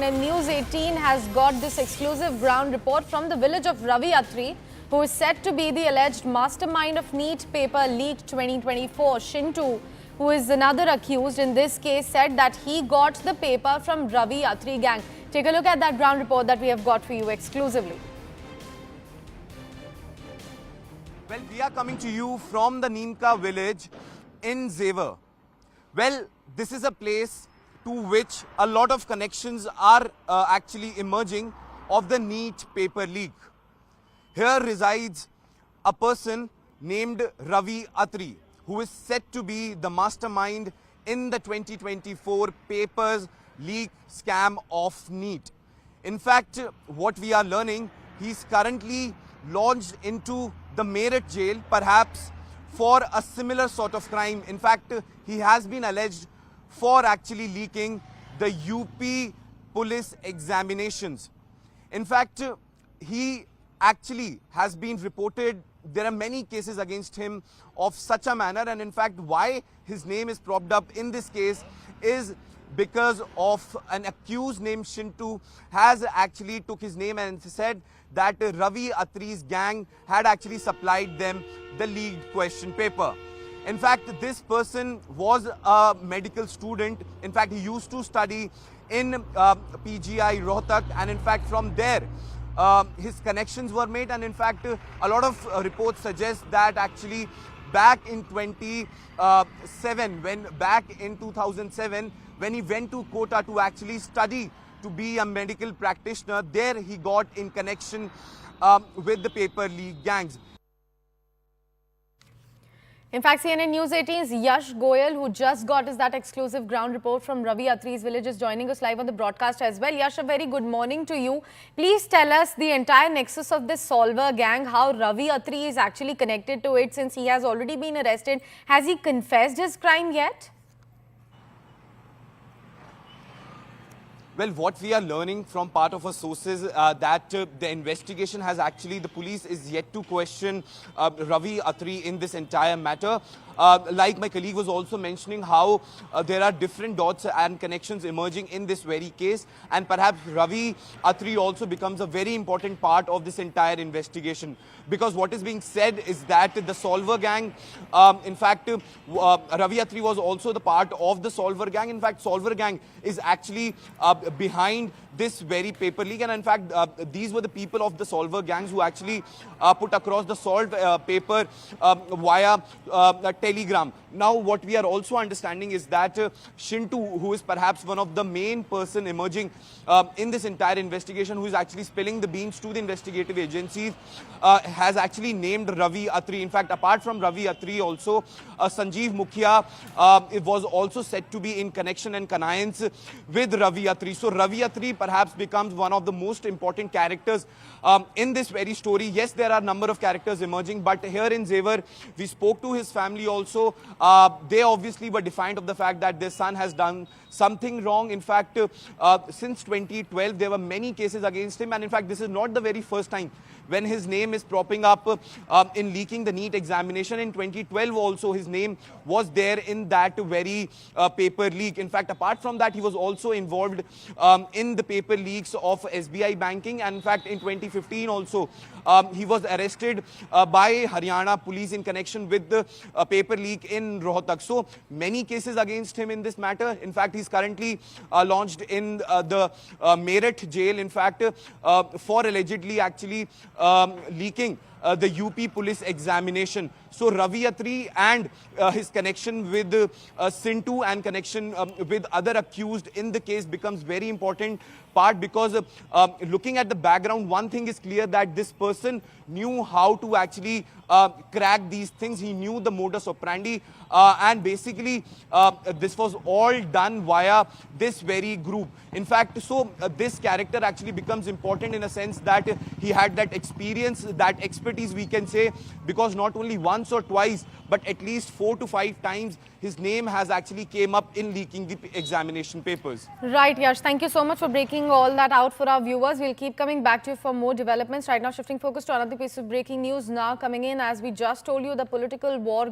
CNN News 18 has got this exclusive ground report from the village of Ravi Atri, who is said to be the alleged mastermind of NEET paper leak 2024. Shintu, who is another accused in this case, said that he got the paper from Ravi Atri gang. Take a look at that ground report that we have got for you exclusively. Well, we are coming to you from the Neemka village in Zevar. Well, this is a place to which a lot of connections are actually emerging of the NEET paper leak. Here resides a person named Ravi Atri, who is said to be the mastermind in the 2024 papers leak scam of NEET. In fact, what we are learning, he's currently launched into the Meerut jail, perhaps for a similar sort of crime. In fact, he has been alleged for actually leaking the UP police examinations. In fact, he actually has been reported, there are many cases against him of such a manner, and in fact why his name is propped up in this case is because of an accused named Shintu has actually took his name and said that Ravi Atri's gang had actually supplied them the leaked question paper. In fact, this person was a medical student. In fact, he used to study in PGI Rohtak, and in fact from there his connections were made, and in fact a lot of reports suggest that actually back in 2007, when he went to Kota to actually study to be a medical practitioner, there he got in connection with the paper leak gangs. In fact, CNN News 18's Yash Goyal, who just got us that exclusive ground report from Ravi Atri's village, is joining us live on the broadcast as well. Yash, a very good morning to you. Please tell us the entire nexus of this Solver gang, how Ravi Atri is actually connected to it since he has already been arrested. Has he confessed his crime yet? Well, what we are learning from part of our sources that the investigation has actually, the police is yet to question Ravi Atri in this entire matter. Like my colleague was also mentioning how there are different dots and connections emerging in this very case, and perhaps Ravi Atri also becomes a very important part of this entire investigation, because what is being said is that the Solver gang, in fact Ravi Atri was also the part of the Solver gang. In fact, Solver gang is actually behind this very paper leak, and in fact these were the people of the Solver gangs who actually put across the solved paper via Telegram. Now what we are also understanding is that Shintu, who is perhaps one of the main person emerging in this entire investigation, who is actually spilling the beans to the investigative agencies, has actually named Ravi Atri. In fact, apart from Ravi Atri, also Sanjeev Mukhia it was also said to be in connection and connivance with Ravi Atri. So Ravi Atri perhaps becomes one of the most important characters in this very story. Yes, there are a number of characters emerging, but here in Zevar, we spoke to his family also. They obviously were defiant of the fact that their son has done something wrong. In fact, since 2012, there were many cases against him, and in fact, this is not the very first time when his name is propping up in leaking the NEET examination. In 2012 also his name was there in that very paper leak. In fact, apart from that, he was also involved in the paper leaks of SBI banking, and in fact in 2015 also he was arrested by Haryana police in connection with the paper leak in Rohtak. So many cases against him in this matter. In fact, he's currently launched in the Meerut jail, in fact for allegedly actually leaking the UP police examination. So Ravi Atri and his connection with Shintu and connection with other accused in the case becomes very important part, because looking at the background, one thing is clear, that this person knew how to actually crack these things. He knew the modus operandi, and basically this was all done via this very group. In fact, so this character actually becomes important in a sense that he had that experience, that expertise, we can say, because not only once or twice, but at least 4 to 5 times his name has actually came up in leaking the examination papers. Right, Yash. Thank you so much for breaking all that out for our viewers. We'll keep coming back to you for more developments. Right now, shifting focus to another piece of breaking news now coming in. As we just told you, the political war